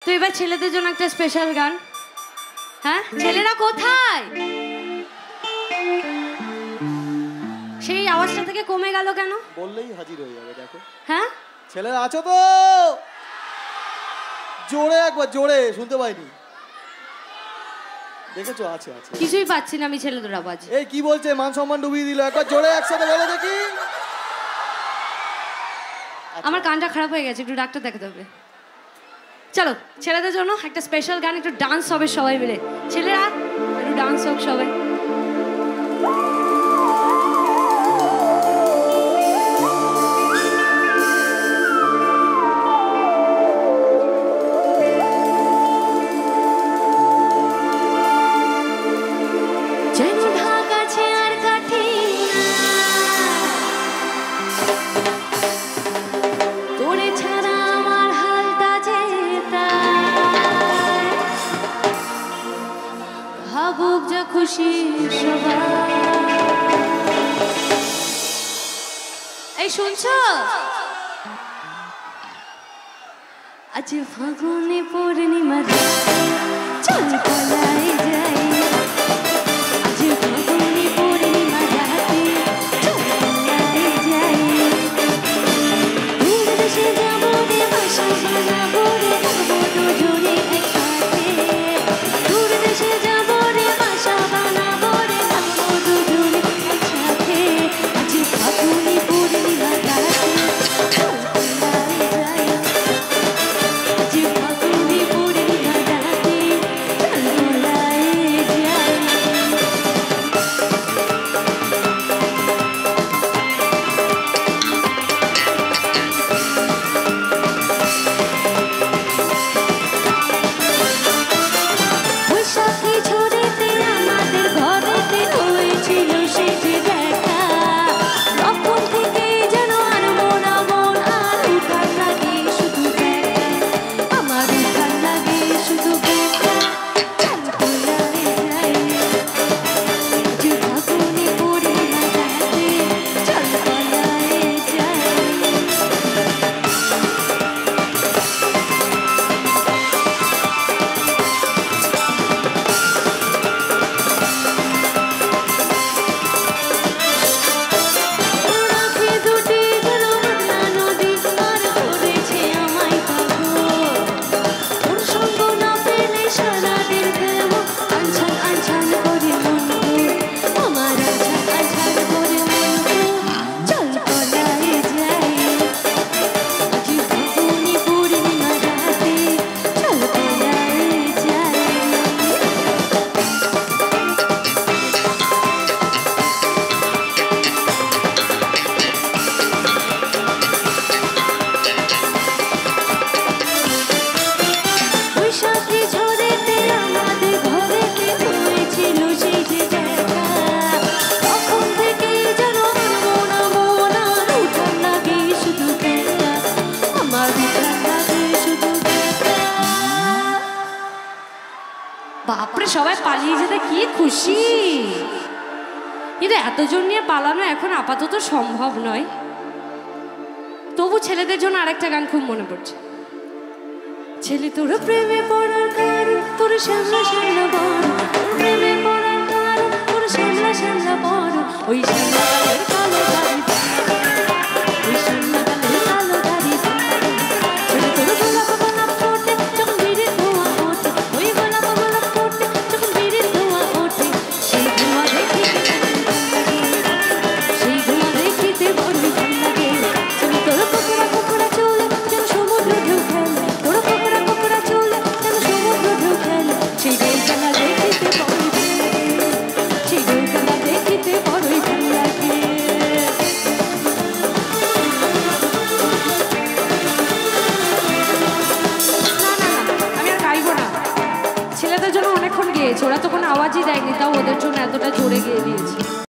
তো এবার ছেলেদের জন্য একটা স্পেশাল গান। হ্যাঁ, ছেলেরা কোথায়? সেই আওয়াজটা থেকে কমে গেল কেন? বললেই হাজির হয়ে যাবে। দেখো হ্যাঁ, ছেলেরা আছো তো? জোরে একবার, জোরে শুনতে পাইনি। দেখেছো? আছে আছে। কিছুই পাচ্ছি না আমি ছেলেদের আওয়াজ। এই কি বলছে? মান সম্মান ডুবিয়ে দিল। একবার জোরে একসাথে বলে দেখি। আমার কানটা খারাপ হয়ে গেছে, একটু ডাক্তার দেখাতে হবে। চলো ছেলেদের জন্য একটা স্পেশাল গান, একটু ডান্স হবে সবাই মিলে। ছেলেরা একটু ডান্স হোক সবাই। ভাবুক যা খুশি সবাই। এই শুনছো? আজ ফাগুনে পূর্ণিমা চল পালাই যাই। আজ ফাগুনে পূর্ণিমা রাতে চল পালাই যাই। দূর দেশে যাবো রে, বাসা বানাবো রে, থাকবো দুজনে একসাথে। দূর দেশে যাবো রে, বাসা বানাবো রে, থাকবো দুজনে একসাথে। আজ ফাগুনে পূর্ণিমা রাতে চল পালাই যাই। আজ ফাগুনে পূর্ণিমা রাতে চল পালাই যাই। বৈশাখী ঝড়েতে আমাদের ঘরেতে হয়েছিল সে যে দেখা। তখন থেকে যেন আর মন আর উঠার লাগে শুধু দেখা। আমার উঠার লাগে শুধু দেখা। চল পালাই যাই। আজ ফাগুনে পূর্ণিমা রাতে চল পালাই যাই। রাখে দুটি যেন বদলা নদী পার করেছে আমায় পাগল। ওর সঙ্গ না পেলে সারাদিন খেলব আনছান আনছান করে মনগো। আমার আনছান আনছান করে মনগো। চল পালাই যাই। আজ ফাগুনে পূর্ণিমা রাতে চল পালাই যাই। বৈশাখী ঝড়েতে আমাদের ঘরেতে হয়েছিল সেই যে দেখা। তখন থেকে যেন মন আর উঠার লাগে শুধু দেখা। আমার উঠার লাগে শুধু দেখা। বাপরে, সবাই পালিয়ে যেতে কি খুশি। কিন্তু এতজন নিয়ে পালানো এখন আপাতত সম্ভব নয়। তবু ছেলেদের জন্য আরেকটা গান খুব মনে পড়ছে। ছেলে তোর প্রেমে পড়ার কারণ তোর শ্যামলা শ্যামলা বড়। তোর প্রেমে পড়ার কারণ তোর শ্যামলা শ্যামলা বড়। ওই শ্যামলা গালের কালো দাড়ি, ওই শ্যামলা গালের কালো দাড়ি। ছেলে তোর গোলাপ গোলাপ ফোটে যখন বিড়ির ধোঁয়া ওঠে। ওই গোলাপ গোলাপ ফোটে যখন বিড়ির ধোঁয়া ওঠে। সেই ধোঁয়া দেখিতে সেই ধোঁয়া দেখিতে বড়ই ভাল লাগে। ছেলে তোর কোকড়া কোকড়া চুল যেন সমুদ্র ঢেউ খেলে। তোর কোকড়া কোকড়া চুল যেন সমুদ্র ঢেউ খেলে। সেই ঢেউ খেলা দেখিতে বড়ই ভাল লাগে। সেই ঢেউ খেলা দেখিতে বড়ই ভাল লাগে। না না না, আমি আর গাইবো না। ছেলেদের জন্য অনেকক্ষণ গেয়েছি, ওরা তো কোনো আওয়াজই দেয়নি, তাও ওদের জন্য এতটা জোরে গেয়ে দিয়েছি।